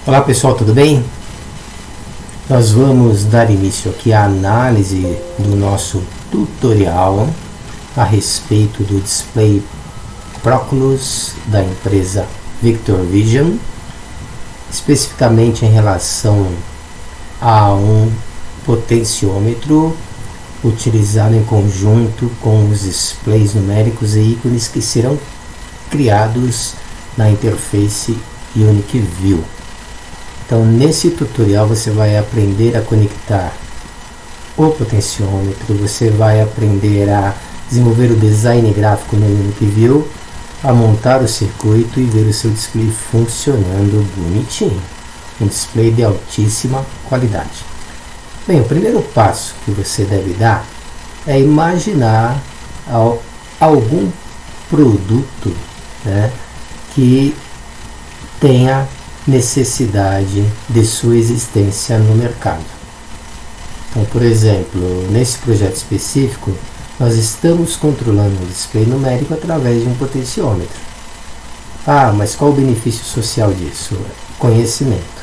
Olá pessoal, tudo bem? Nós vamos dar início aqui à análise do nosso tutorial a respeito do display Proculus da empresa Victor Vision, especificamente em relação a um potenciômetro utilizado em conjunto com os displays numéricos e ícones que serão criados na interface Unique View. Então, nesse tutorial você vai aprender a conectar o potenciômetro, você vai aprender a desenvolver o design gráfico no Unique View, a montar o circuito e ver o seu display funcionando bonitinho. Um display de altíssima qualidade. Bem, o primeiro passo que você deve dar é imaginar algum produto, né, que tenha necessidade de sua existência no mercado. Então, por exemplo, nesse projeto específico, nós estamos controlando o display numérico através de um potenciômetro. Ah, mas qual o benefício social disso? Conhecimento.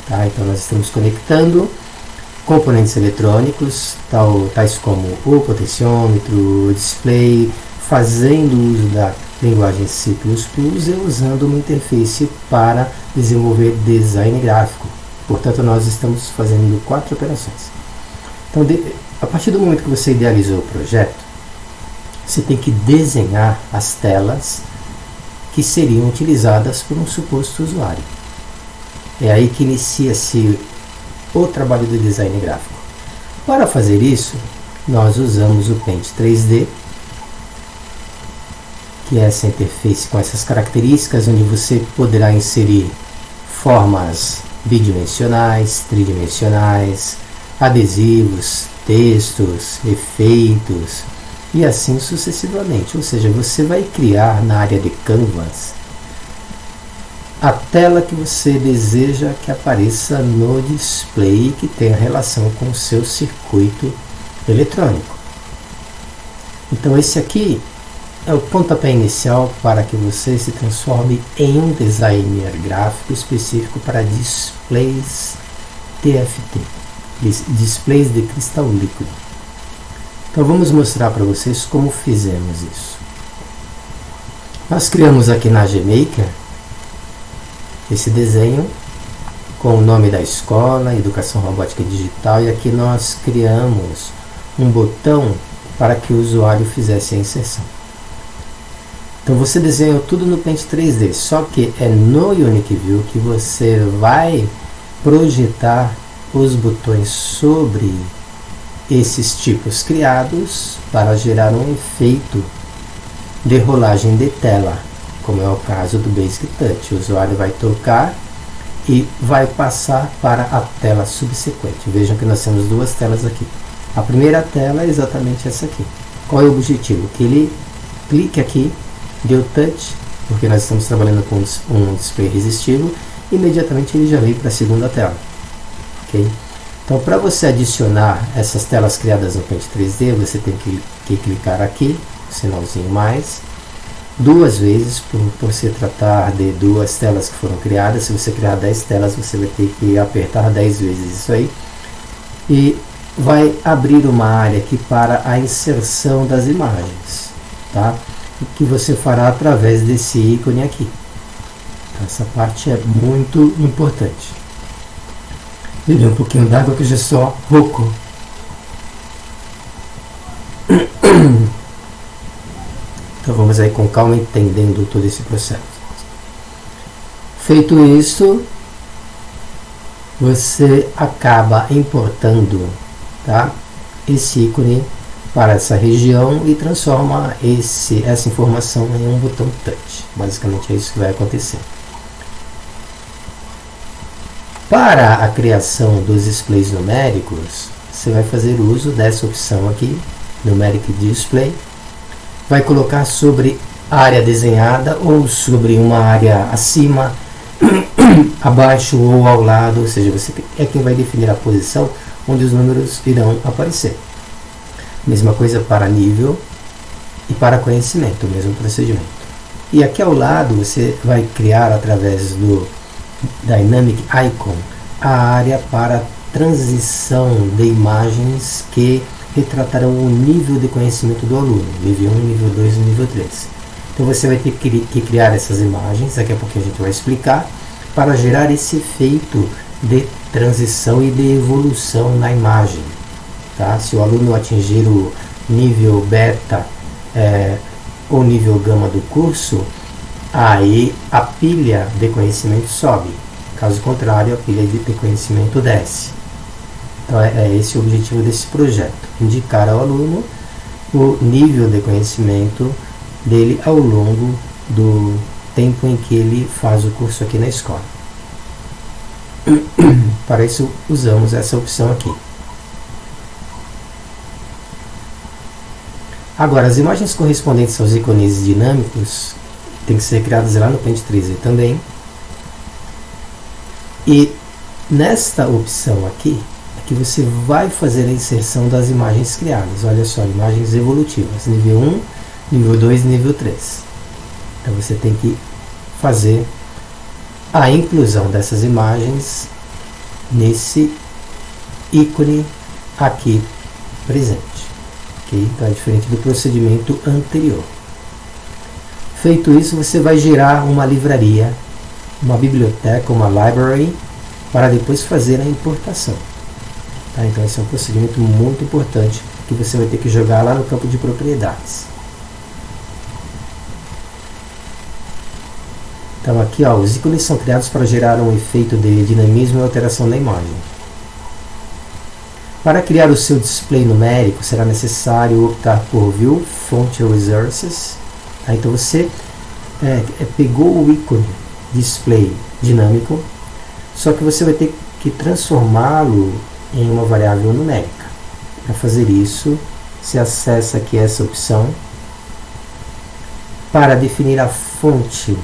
Tá? Então, nós estamos conectando componentes eletrônicos, tais como o potenciômetro, o display, fazendo uso da linguagem C++ e usando uma interface para desenvolver design gráfico. Portanto, nós estamos fazendo 4 operações. Então, a partir do momento que você idealizou o projeto, você tem que desenhar as telas que seriam utilizadas por um suposto usuário. É aí que inicia-se o trabalho do design gráfico. Para fazer isso, nós usamos o Paint 3D, que é essa interface com essas características, onde você poderá inserir formas bidimensionais, tridimensionais, adesivos, textos, efeitos e assim sucessivamente. Ou seja, você vai criar na área de Canvas a tela que você deseja que apareça no display que tenha relação com o seu circuito eletrônico. Então esse aqui é o pontapé inicial para que você se transforme em um designer gráfico específico para displays TFT, displays de cristal líquido. Então vamos mostrar para vocês como fizemos isso. Nós criamos aqui na GMaker esse desenho com o nome da escola, Educação Robótica Digital, e aqui nós criamos um botão para que o usuário fizesse a inserção. Então você desenhou tudo no Paint 3D, só que é no Unique View que você vai projetar os botões sobre esses tipos criados para gerar um efeito de rolagem de tela, como é o caso do Basic Touch. O usuário vai tocar e vai passar para a tela subsequente. Vejam que nós temos duas telas aqui. A primeira tela é exatamente essa aqui. Qual é o objetivo? Que ele clique aqui, deu touch, porque nós estamos trabalhando com um display resistivo, imediatamente ele já veio para a segunda tela. Okay? Então, para você adicionar essas telas criadas no Paint 3D, você tem que clicar aqui, sinalzinho mais, duas vezes, por se tratar de duas telas que foram criadas. Se você criar 10 telas, você vai ter que apertar 10 vezes isso aí, e vai abrir uma área aqui para a inserção das imagens, tá? Que você fará através desse ícone aqui. Então, essa parte é muito importante. Bebe um pouquinho d'água que já só rouco. Então vamos aí com calma entendendo todo esse processo. Feito isso, você acaba importando, tá, esse ícone para essa região e transforma essa informação em um botão touch. Basicamente é isso que vai acontecer. Para a criação dos displays numéricos, você vai fazer uso dessa opção aqui, Numeric Display. Vai colocar sobre a área desenhada ou sobre uma área acima, abaixo ou ao lado, ou seja, você é quem vai definir a posição onde os números irão aparecer. Mesma coisa para nível e para conhecimento, o mesmo procedimento. E aqui ao lado você vai criar através do Dynamic Icon, a área para transição de imagens que retratarão o nível de conhecimento do aluno, nível 1, nível 2 e nível 3. Então você vai ter que criar essas imagens, daqui a pouquinho a gente vai explicar, para gerar esse efeito de transição e de evolução na imagem. Tá? Se o aluno atingir o nível beta ou nível gama do curso, aí a pilha de conhecimento sobe. Caso contrário, a pilha de conhecimento desce. Então é esse o objetivo desse projeto, indicar ao aluno o nível de conhecimento dele ao longo do tempo em que ele faz o curso aqui na escola. Para isso usamos essa opção aqui. Agora, as imagens correspondentes aos ícones dinâmicos têm que ser criadas lá no Paint 3D também. E nesta opção aqui é que você vai fazer a inserção das imagens criadas. Olha só, imagens evolutivas, nível 1, nível 2 e nível 3. Então você tem que fazer a inclusão dessas imagens nesse ícone aqui presente. Okay? Então é diferente do procedimento anterior. Feito isso, você vai gerar uma livraria, uma biblioteca, uma library, para depois fazer a importação. Tá? Então esse é um procedimento muito importante que você vai ter que jogar lá no campo de propriedades. Então aqui, ó, os ícones são criados para gerar um efeito de dinamismo e alteração na imagem. Para criar o seu display numérico, será necessário optar por View, Font Resources. Tá? Então você pegou o ícone display dinâmico, só que você vai ter que transformá-lo em uma variável numérica. Para fazer isso, você acessa aqui essa opção para definir a fonte,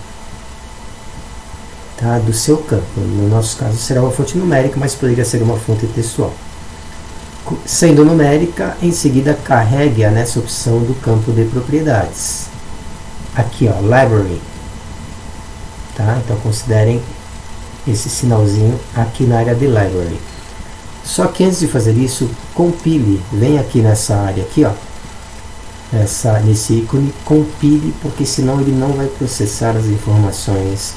tá, do seu campo. No nosso caso será uma fonte numérica, mas poderia ser uma fonte textual. Sendo numérica, em seguida carregue-a nessa opção do campo de propriedades. Aqui, ó, Library. Tá? Então considerem esse sinalzinho aqui na área de Library. Só que antes de fazer isso, compile. Vem aqui nessa área aqui, ó, nesse ícone, compile, porque senão ele não vai processar as informações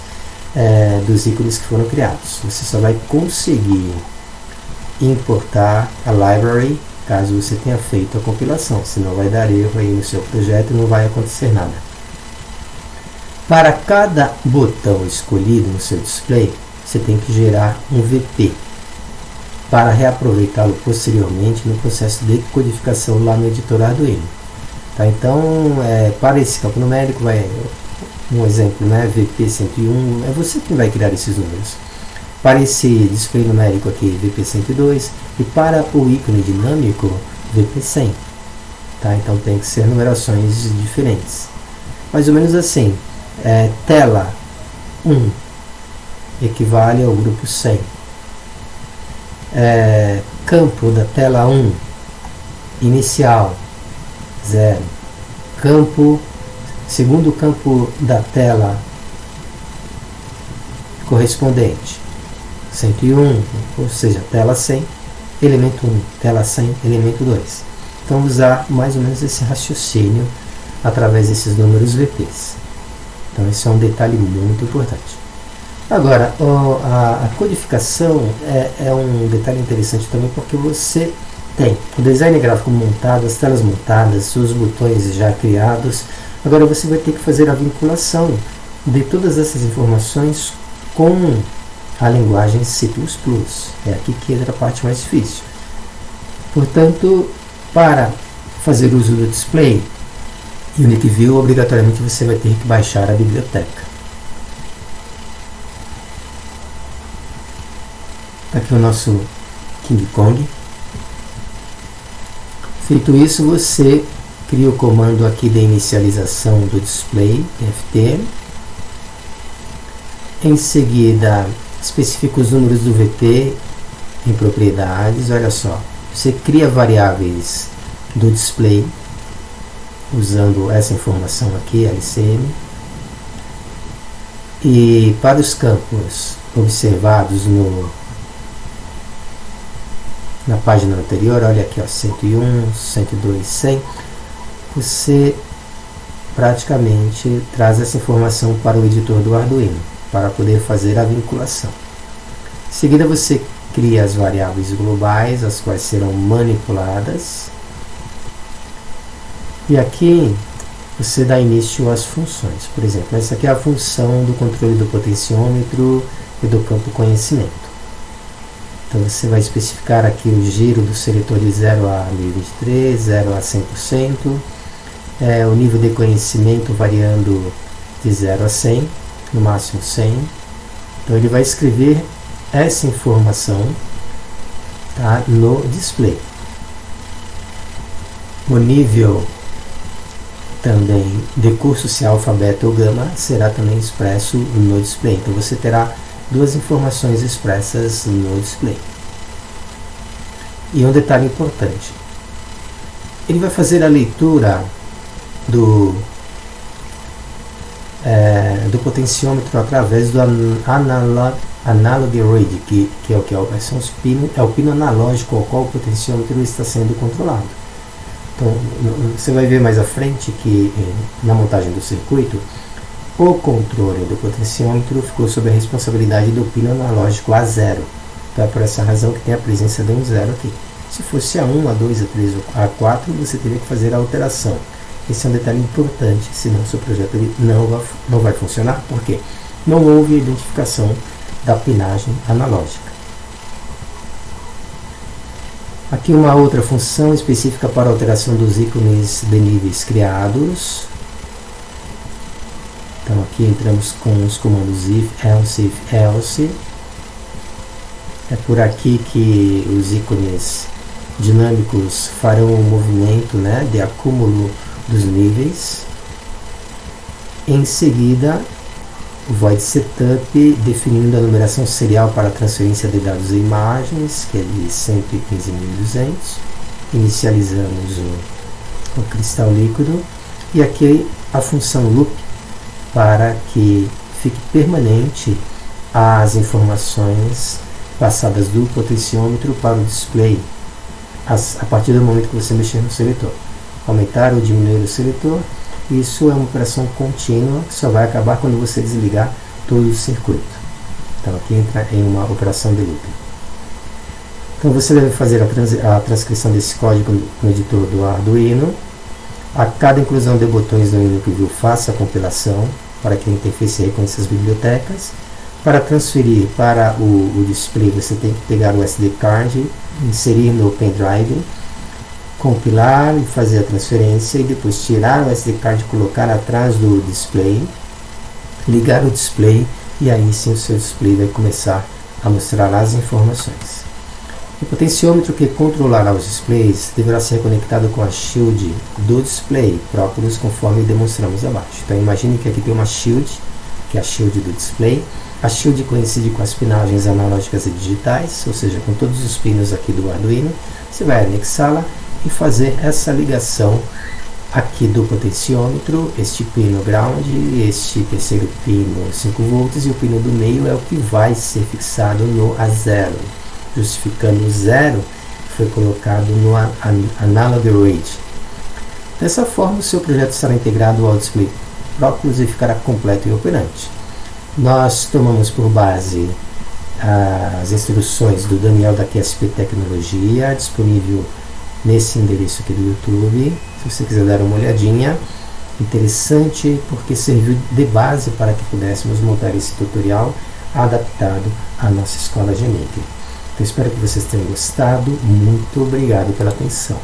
dos ícones que foram criados. Você só vai conseguir importar a library caso você tenha feito a compilação, senão vai dar erro aí no seu projeto e não vai acontecer nada. Para cada botão escolhido no seu display, você tem que gerar um VP para reaproveitá-lo posteriormente no processo de codificação lá no editor Arduino. Tá? Então, para esse campo numérico, um exemplo, né, VP101, é você que vai criar esses números. Para esse display numérico aqui, VP102, e para o ícone dinâmico, VP100. Tá? Então tem que ser numerações diferentes. Mais ou menos assim, tela 1 equivale ao grupo 100. Campo da tela 1 inicial 0. Segundo campo da tela correspondente 101, ou seja, tela 100, elemento 1, tela 100, elemento 2. Então usar mais ou menos esse raciocínio através desses números VPs. Então esse é um detalhe muito importante. Agora, a codificação é um detalhe interessante também, porque você tem o design gráfico montado, as telas montadas, os botões já criados. Agora você vai ter que fazer a vinculação de todas essas informações com a linguagem C++. É aqui que entra a parte mais difícil. Portanto, para fazer uso do display Unity View, obrigatoriamente você vai ter que baixar a biblioteca. Aqui o nosso King Kong. Feito isso, você cria o comando aqui de inicialização do display, FT. Em seguida, especifica os números do VP em propriedades. Olha só, você cria variáveis do display usando essa informação aqui, LCM. E para os campos observados na página anterior, olha aqui, ó, 101, 102, 100, você praticamente traz essa informação para o editor do Arduino, para poder fazer a vinculação. Em seguida você cria as variáveis globais, as quais serão manipuladas, e aqui você dá início às funções. Por exemplo, essa aqui é a função do controle do potenciômetro e do campo conhecimento. Então você vai especificar aqui o giro do seletor de 0 a 1023, 0 a 100%, o nível de conhecimento variando de 0 a 100, no máximo 100. Então ele vai escrever essa informação, tá, no display. O nível também de curso, se é alfa, beta ou gama, será também expresso no display. Então você terá duas informações expressas no display. E um detalhe importante, ele vai fazer a leitura do potenciômetro através do analog read, que é o que? É o pino analógico ao qual o potenciômetro está sendo controlado. Então, você vai ver mais à frente que na montagem do circuito, o controle do potenciômetro ficou sob a responsabilidade do pino analógico A0. Então é por essa razão que tem a presença de um 0 aqui. Se fosse A1, A2, A3 ou A4, você teria que fazer a alteração. Esse é um detalhe importante, senão o seu projeto ele não vai funcionar. Por quê? Não houve identificação da pinagem analógica. Aqui uma outra função específica para alteração dos ícones de níveis criados. Então aqui entramos com os comandos if, else. É por aqui que os ícones dinâmicos farão o movimento, né, de acúmulo dos níveis. Em seguida, o void setup definindo a numeração serial para a transferência de dados e imagens, que é de 115.200. Inicializamos o cristal líquido. E aqui a função loop, para que fique permanente as informações passadas do potenciômetro para o display, a partir do momento que você mexer no seletor. Aumentar ou diminuir o seletor, isso é uma operação contínua que só vai acabar quando você desligar todo o circuito. Então aqui entra em uma operação de loop. Então você deve fazer a transcrição desse código no editor do Arduino. A cada inclusão de botões no Arduino Preview, faça a compilação para que a interface reconheça as bibliotecas. Para transferir para o display, você tem que pegar o SD card, inserir no pendrive, compilar e fazer a transferência, e depois tirar o SD card e colocar atrás do display, ligar o display, e aí sim o seu display vai começar a mostrar as informações. O potenciômetro que controlará os displays deverá ser conectado com a shield do display, próprios conforme demonstramos abaixo. Então imagine que aqui tem uma shield, que é a shield do display. A shield coincide com as pinagens analógicas e digitais, ou seja, com todos os pinos aqui do Arduino. Você vai anexá-la e fazer essa ligação aqui do potenciômetro, este pino ground, este terceiro pino 5 volts, e o pino do meio é o que vai ser fixado no A0, justificando o 0 que foi colocado no analog read. Dessa forma, o seu projeto estará integrado ao display próprio e ficará completo e operante. Nós tomamos por base as instruções do Daniel da QSP Tecnologia, disponível nesse endereço aqui do YouTube. Se você quiser dar uma olhadinha, interessante porque serviu de base para que pudéssemos montar esse tutorial adaptado à nossa escola GENIC. Então espero que vocês tenham gostado. Muito obrigado pela atenção.